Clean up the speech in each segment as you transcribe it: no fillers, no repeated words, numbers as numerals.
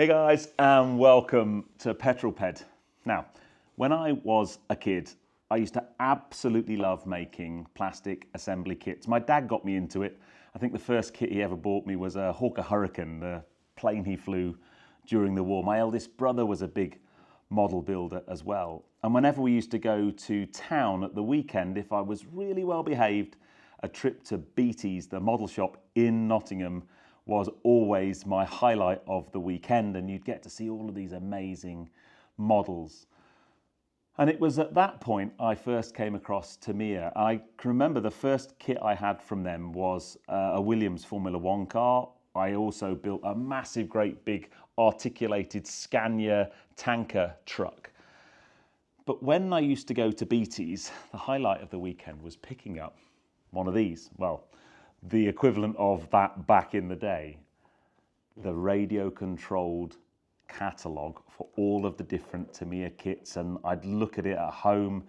Hey guys, and welcome to Petrol Ped. Now, when I was a kid, I used to absolutely love making plastic assembly kits. My dad got me into it. I think the first kit he ever bought me was a Hawker Hurricane, the plane he flew during the war. My eldest brother was a big model builder as well. And whenever we used to go to town at the weekend, if I was really well behaved, a trip to Beatty's, the model shop in Nottingham, was always my highlight of the weekend, and you'd get to see all of these amazing models. And it was at that point I first came across Tamiya. I can remember the first kit I had from them was a Williams Formula One car. I also built a massive, great big articulated Scania tanker truck. But when I used to go to Beatty's, the highlight of the weekend was picking up one of these. Well, the equivalent of that back in the day, the radio-controlled catalogue for all of the different Tamiya kits, and I'd look at it at home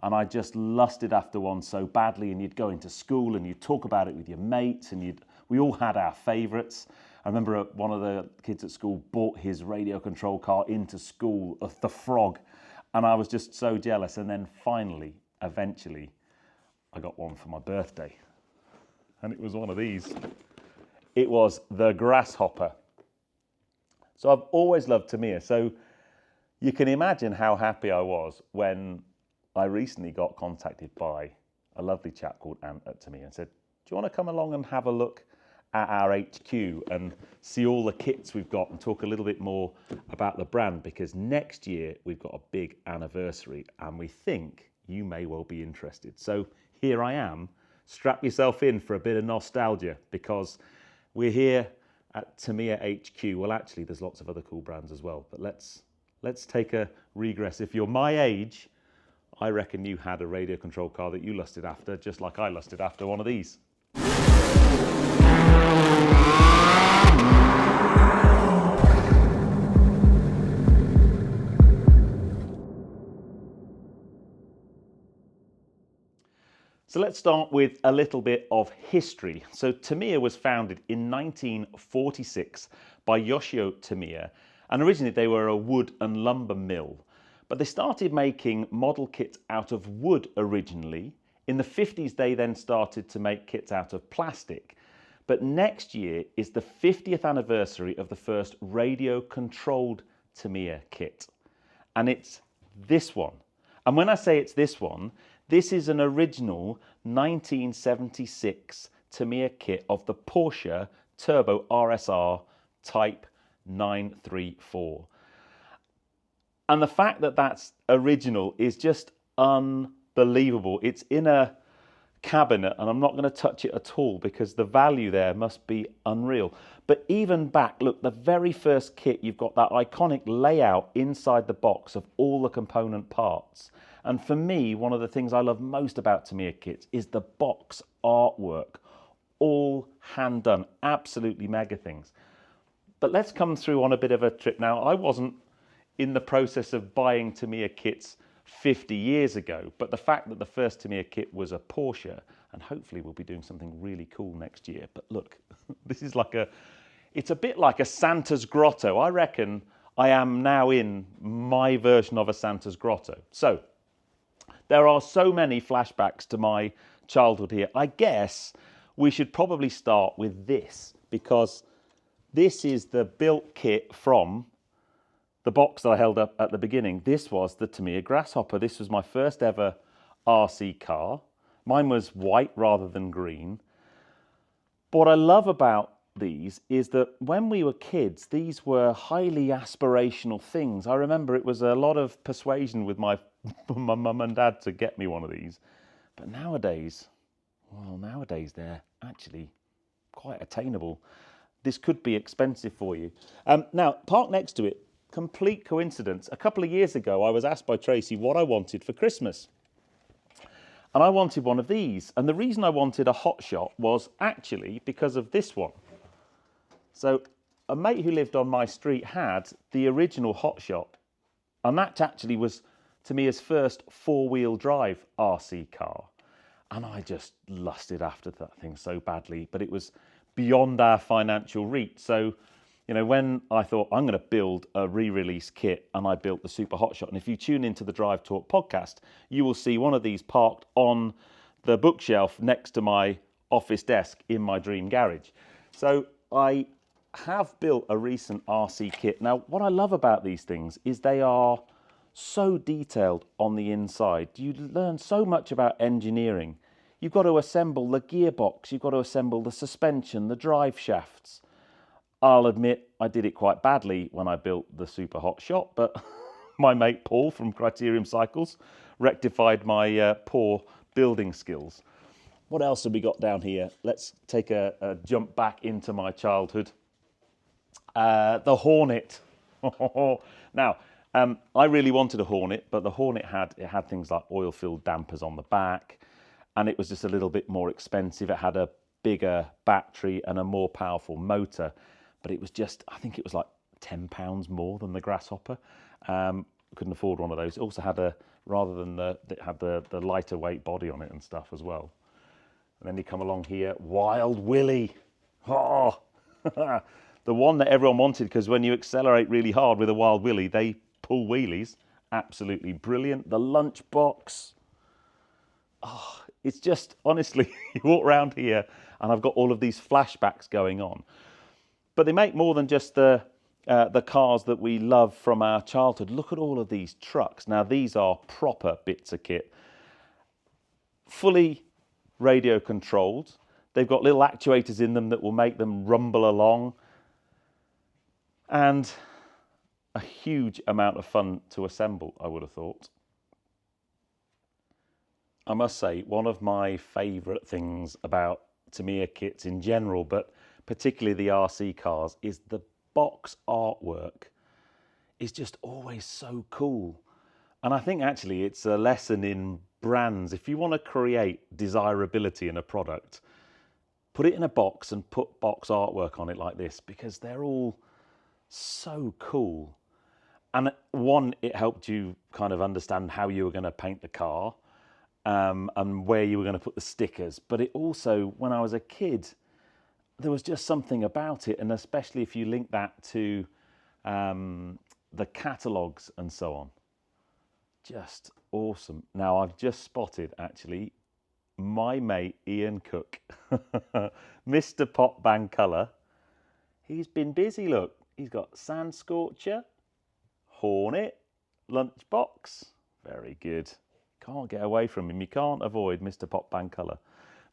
and I just lusted after one so badly, and you'd go into school and you'd talk about it with your mates, and we all had our favourites. I remember one of the kids at school bought his radio-controlled car into school, the Frog, and I was just so jealous. And then finally, eventually, I got one for my birthday. And it was one of these. It was the Grasshopper. So I've always loved Tamiya. So you can imagine how happy I was when I recently got contacted by a lovely chap called Ant at Tamiya and said, do you want to come along and have a look at our HQ and see all the kits we've got and talk a little bit more about the brand? Because next year we've got a big anniversary and we think you may well be interested. So here I am. Strap yourself in for a bit of nostalgia, because we're here at Tamiya HQ. Well, actually, there's lots of other cool brands as well, but let's take a regress. If you're my age, I reckon you had a radio control car that you lusted after, just like I lusted after one of these. So let's start with a little bit of history. So Tamiya was founded in 1946 by Yoshio Tamiya, and originally they were a wood and lumber mill. But they started making model kits out of wood originally. In the 50s, they then started to make kits out of plastic. But next year is the 50th anniversary of the first radio-controlled Tamiya kit. And it's this one. And when I say it's this one, this is an original 1976 Tamiya kit of the Porsche Turbo RSR Type 934. And the fact that that's original is just unbelievable. It's in a cabinet and I'm not going to touch it at all because the value there must be unreal. But even back, look, the very first kit, you've got that iconic layout inside the box of all the component parts. And for me, one of the things I love most about Tamiya kits is the box artwork, all hand done, absolutely mega things. But let's come through on a bit of a trip. Now, I wasn't in the process of buying Tamiya kits 50 years ago, but the fact that the first Tamiya kit was a Porsche, and hopefully we'll be doing something really cool next year. But look, this is it's a bit like a Santa's grotto. I reckon I am now in my version of a Santa's grotto. So there are so many flashbacks to my childhood here. I guess we should probably start with this, because this is the built kit from the box that I held up at the beginning. This was the Tamiya Grasshopper. This was my first ever RC car. Mine was white rather than green. But what I love about these is that when we were kids, these were highly aspirational things. I remember it was a lot of persuasion with my mum and dad to get me one of these. But nowadays, well, nowadays they're actually quite attainable. This could be expensive for you. Now, parked next to it, complete coincidence. A couple of years ago, I was asked by Tracy what I wanted for Christmas. And I wanted one of these. And the reason I wanted a hotshot was actually because of this one. So a mate who lived on my street had the original hotshot. And that actually was Tamiya's first four-wheel drive RC car. And I just lusted after that thing so badly. But it was beyond our financial reach. So You know, when I thought I'm going to build a re-release kit, and I built the Super Hotshot, and if you tune into the Drive Talk podcast, you will see one of these parked on the bookshelf next to my office desk in my dream garage. So I have built a recent RC kit. Now, what I love about these things is they are so detailed on the inside. You learn so much about engineering. You've got to assemble the gearbox, you've got to assemble the suspension, the drive shafts. I'll admit I did it quite badly when I built the Super Hotshot, but my mate Paul from Criterium Cycles rectified my poor building skills. What else have we got down here? Let's take a jump back into my childhood. The Hornet. Now, I really wanted a Hornet, but the Hornet had things like oil-filled dampers on the back, and it was just a little bit more expensive. It had a bigger battery and a more powerful motor, but it was just, I think it was like £10 more than the Grasshopper. Couldn't afford one of those. It also had it had the lighter weight body on it and stuff as well. And then you come along here, Wild Willie. Oh, the one that everyone wanted, because when you accelerate really hard with a Wild Willie, they pull wheelies. Absolutely brilliant. The lunchbox. Oh, it's just, honestly, you walk around here and I've got all of these flashbacks going on. But they make more than just the cars that we love from our childhood. Look at all of these trucks. Now, these are proper bits of kit. Fully radio controlled. They've got little actuators in them that will make them rumble along. And a huge amount of fun to assemble, I would have thought. I must say, one of my favourite things about Tamiya kits in general, but particularly the RC cars, is the box artwork is just always so cool. And I think actually it's a lesson in brands. If you want to create desirability in a product, put it in a box and put box artwork on it like this, because they're all so cool. And one, it helped you kind of understand how you were going to paint the car, and where you were going to put the stickers. But it also, when I was a kid, there was just something about it, and especially if you link that to the catalogues and so on. Just awesome. Now, I've just spotted, actually, my mate Ian Cook, Mr. Pop Bang Colour. He's been busy, look. He's got Sand Scorcher, Hornet, Lunchbox. Very good. Can't get away from him. You can't avoid Mr. Pop Bang Colour.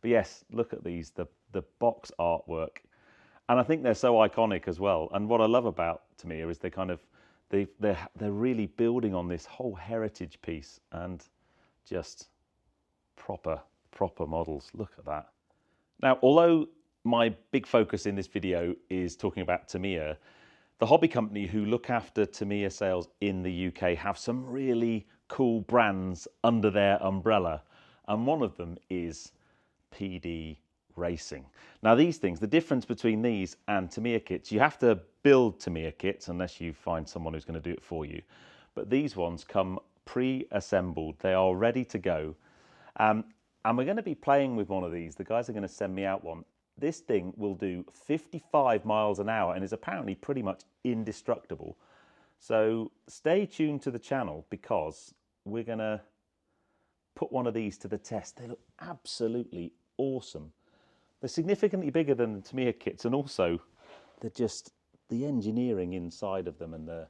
But yes, look at these, the box artwork. And I think they're so iconic as well. And what I love about Tamiya is they're really building on this whole heritage piece, and just proper models. Look at that. Now, although my big focus in this video is talking about Tamiya, the hobby company who look after Tamiya sales in the UK have some really cool brands under their umbrella, and one of them is PD Racing. Now, these things, the difference between these and Tamiya kits, you have to build Tamiya kits unless you find someone who's going to do it for you. But these ones come pre-assembled. They are ready to go. And we're going to be playing with one of these. The guys are going to send me out one. This thing will do 55 miles an hour and is apparently pretty much indestructible. So stay tuned to the channel, because we're going to put one of these to the test. They look absolutely awesome. They're significantly bigger than the Tamiya kits, and also they're just the engineering inside of them, and the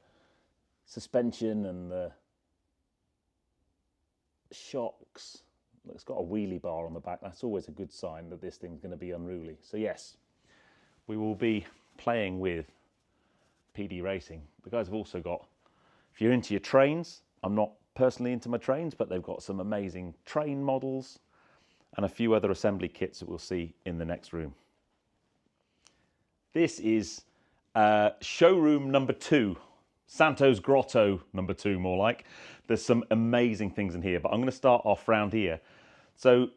suspension and the shocks. It's got a wheelie bar on the back. That's always a good sign that this thing's going to be unruly. So yes, we will be playing with PD Racing. The guys have also got, if you're into your trains, I'm not personally into my trains, but they've got some amazing train models and a few other assembly kits that we'll see in the next room. This is showroom number 2, Santo's Grotto number 2, more like. There's some amazing things in here, but I'm going to start off round here. So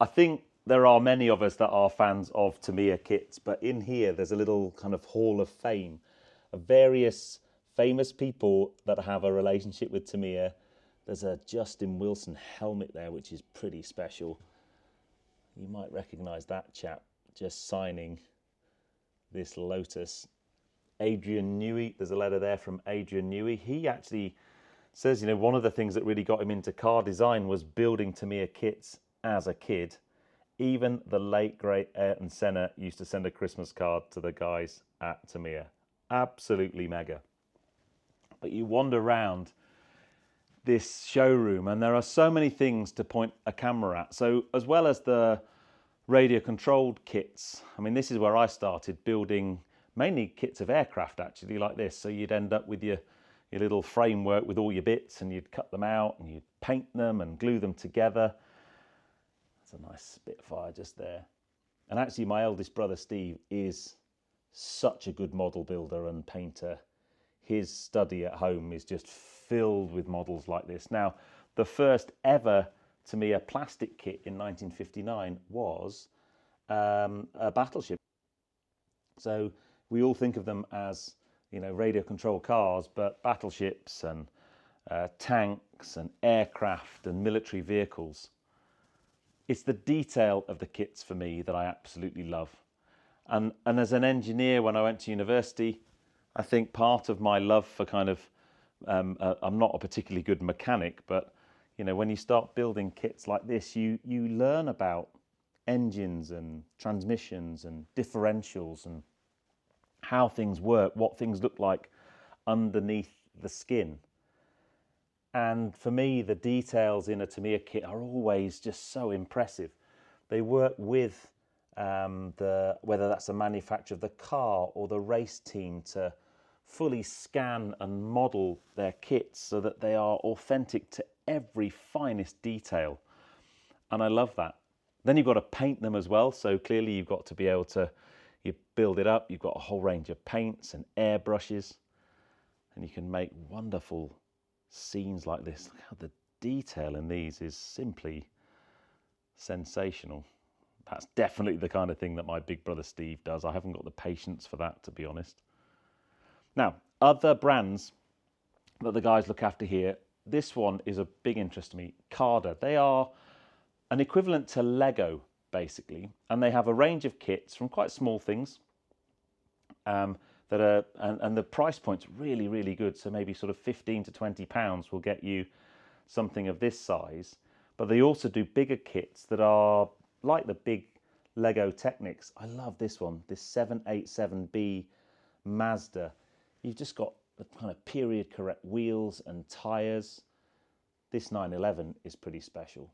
I think there are many of us that are fans of Tamiya kits, but in here there's a little kind of hall of fame of various famous people that have a relationship with Tamiya. There's a Justin Wilson helmet there, which is pretty special. You might recognise that chap just signing this Lotus. Adrian Newey. There's a letter there from Adrian Newey. He actually says, you know, one of the things that really got him into car design was building Tamiya kits as a kid. Even the late, great Ayrton Senna used to send a Christmas card to the guys at Tamiya. Absolutely mega. But you wander around this showroom and there are so many things to point a camera at. So as well as the radio controlled kits, I mean, this is where I started building mainly kits of aircraft, actually, like this. So you'd end up with your little framework with all your bits, and you'd cut them out and you'd paint them and glue them together. That's a nice Spitfire just there. And actually my eldest brother Steve is such a good model builder and painter. His study at home is just filled with models like this. Now, the first ever Tamiya plastic kit in 1959 was a battleship. So we all think of them as, you know, radio control cars, but battleships and tanks and aircraft and military vehicles. It's the detail of the kits for me that I absolutely love. And as an engineer, when I went to university, I think part of my love for kind of, I'm not a particularly good mechanic, but you know, when you start building kits like this, you learn about engines and transmissions and differentials and how things work, what things look like underneath the skin. And for me, the details in a Tamiya kit are always just so impressive. They work with whether that's the manufacturer of the car or the race team to fully scan and model their kits so that they are authentic to every finest detail. And I love that. Then you've got to paint them as well. So clearly you've got to be able to, you build it up, you've got a whole range of paints and airbrushes, and you can make wonderful scenes like this. Look how the detail in these is simply sensational. That's definitely the kind of thing that my big brother Steve does. I haven't got the patience for that, to be honest. Now, other brands that the guys look after here, this one is a big interest to me, Carder. They are an equivalent to Lego, basically, and they have a range of kits from quite small things that are, and the price point's really, really good. So maybe sort of 15 to 20 pounds will get you something of this size. But they also do bigger kits that are like the big Lego Technics. I love this one, this 787B Mazda. You've just got the kind of period correct wheels and tyres. This 911 is pretty special.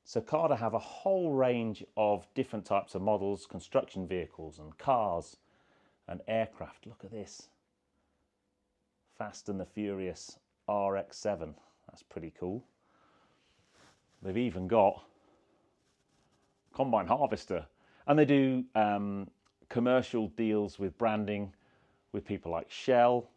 So Carder have a whole range of different types of models, construction vehicles and cars and aircraft. Look at this. Fast and the Furious RX-7. That's pretty cool. They've even got combine harvester, and they do commercial deals with branding with people like Shell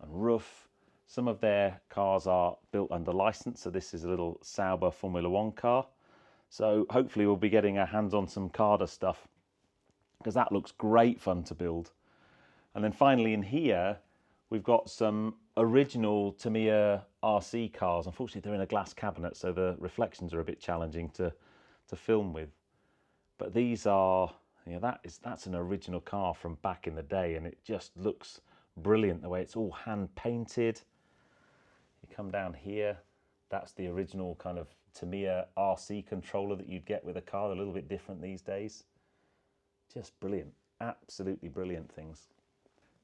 and Roof. Some of their cars are built under license, so this is a little Sauber Formula One car. So hopefully we'll be getting our hands on some Carder stuff, because that looks great fun to build. And then finally in here, we've got some original Tamiya RC cars. Unfortunately, they're in a glass cabinet, so the reflections are a bit challenging to film with. But these are, you know, that's an original car from back in the day, and it just looks brilliant the way it's all hand painted. You come down here, that's the original kind of Tamiya RC controller that you'd get with a car, a little bit different these days. Just brilliant, absolutely brilliant things.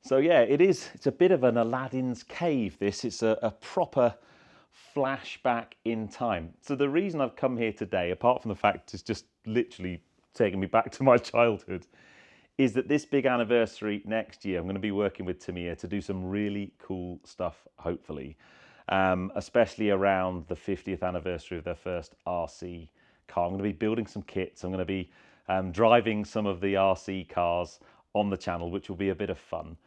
So yeah, it's a bit of an Aladdin's cave, this. It's a proper flashback in time. So the reason I've come here today, apart from the fact it's just literally taking me back to my childhood, is that this big anniversary next year, I'm going to be working with Tamiya to do some really cool stuff, hopefully, especially around the 50th anniversary of their first RC car. I'm going to be building some kits. I'm going to be driving some of the RC cars on the channel, which will be a bit of fun.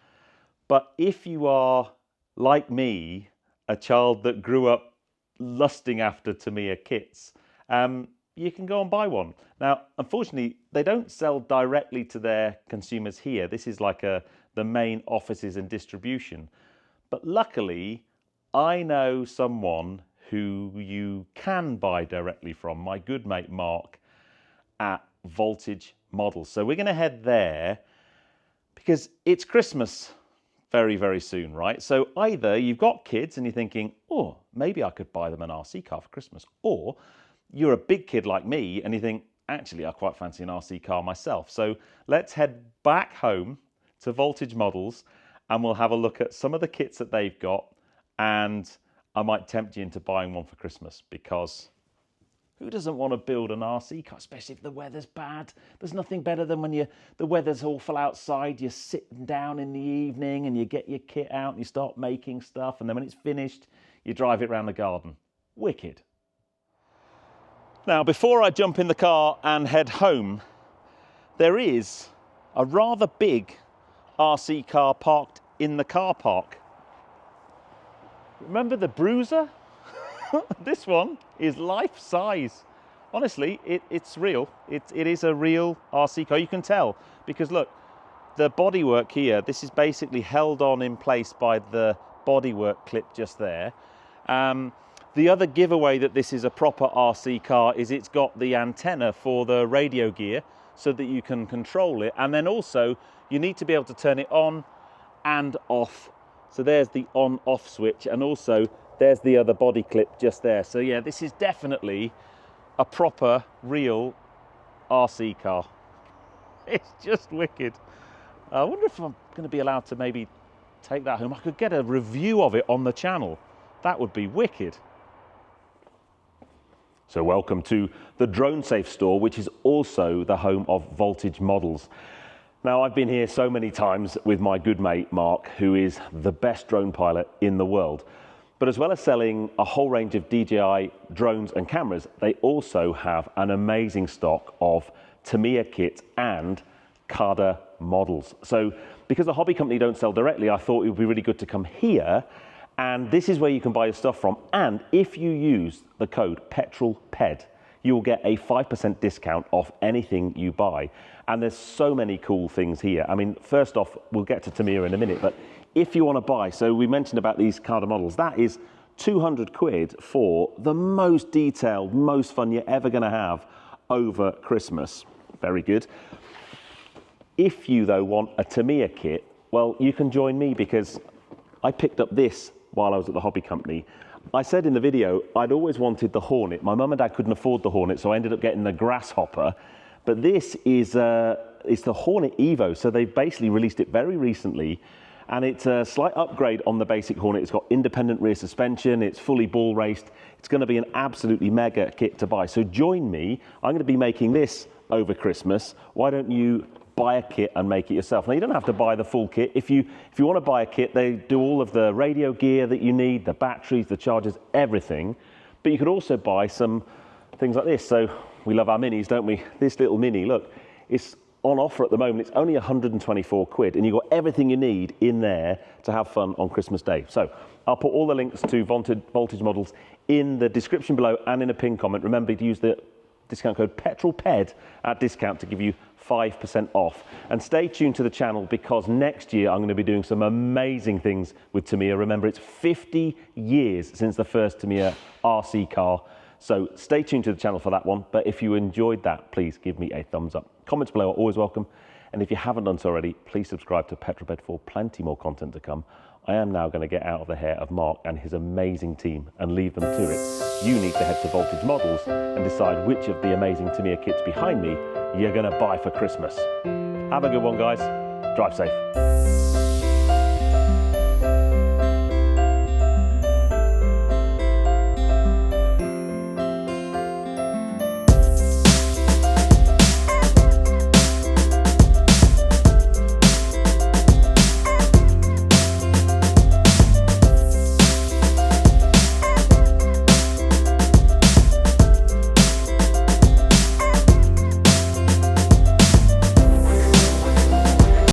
But if you are, like me, a child that grew up lusting after Tamiya kits, you can go and buy one. Now, unfortunately, they don't sell directly to their consumers here. This is like the main offices and distribution. But luckily, I know someone who you can buy directly from, my good mate Mark at Voltage Models. So we're going to head there, because it's Christmas very, very soon, right? So either you've got kids and you're thinking, oh, maybe I could buy them an RC car for Christmas, or you're a big kid like me and you think, actually, I quite fancy an RC car myself. So let's head back home to Voltage Models and we'll have a look at some of the kits that they've got, and I might tempt you into buying one for Christmas, because who doesn't want to build an RC car, especially if the weather's bad? There's nothing better than when the weather's awful outside, you're sitting down in the evening and you get your kit out and you start making stuff, and then when it's finished, you drive it around the garden. Wicked. Now, before I jump in the car and head home, there is a rather big RC car parked in the car park. Remember the Bruiser? This one is life size. Honestly, it's real. It is a real RC car. You can tell because look, the bodywork here, this is basically held on in place by the bodywork clip just there. The other giveaway that this is a proper RC car is it's got the antenna for the radio gear so that you can control it. And then also you need to be able to turn it on and off. So there's the on-off switch, and also there's the other body clip just there. So yeah, this is definitely a proper, real RC car. It's just wicked. I wonder if I'm going to be allowed to maybe take that home. I could get a review of it on the channel. That would be wicked. So welcome to the Drone Safe store, which is also the home of Voltage Models. Now, I've been here so many times with my good mate, Mark, who is the best drone pilot in the world. But as well as selling a whole range of DJI drones and cameras, they also have an amazing stock of TAMIYA kits and CADA models. So because the hobby company don't sell directly, I thought it would be really good to come here, and this is where you can buy your stuff from. And if you use the code Petrol Ped, you'll get a 5% discount off anything you buy. And there's so many cool things here. I mean, first off, we'll get to TAMIYA in a minute, but if you want to buy, so we mentioned about these CADA models, that is 200 quid for the most detailed, most fun you're ever going to have over Christmas. Very good. If you, though, want a TAMIYA kit, well, you can join me because I picked up this while I was at the hobby company. I said in the video, I'd always wanted the Hornet. My mum and dad couldn't afford the Hornet, so I ended up getting the Grasshopper. But this is the Hornet Evo, so they've basically released it very recently, and it's a slight upgrade on the basic Hornet. It's got independent rear suspension, it's fully ball raced. It's going to be an absolutely mega kit to buy. So join me. I'm going to be making this over Christmas. Why don't you buy a kit and make it yourself? Now, you don't have to buy the full kit. If you want to buy a kit, they do all of the radio gear that you need, the batteries, the chargers, everything. But you could also buy some things like this. So we love our minis, don't we? This little mini, look, it's on offer at the moment. It's only 124 quid, and you've got everything you need in there to have fun on Christmas Day. So I'll put all the links to Voltage Models in the description below and in a pinned comment. Remember to use the discount code PetrolPed at discount to give you 5% off. And stay tuned to the channel because next year I'm going to be doing some amazing things with TAMIYA. Remember, it's 50 years since the first TAMIYA RC car. So stay tuned to the channel for that one. But if you enjoyed that, please give me a thumbs up. Comments below are always welcome. And if you haven't done so already, please subscribe to Petrol Ped for plenty more content to come. I am now going to get out of the hair of Mark and his amazing team and leave them to it. You need to head to Voltage Models and decide which of the amazing TAMIYA kits behind me you're going to buy for Christmas. Have a good one, guys. Drive safe.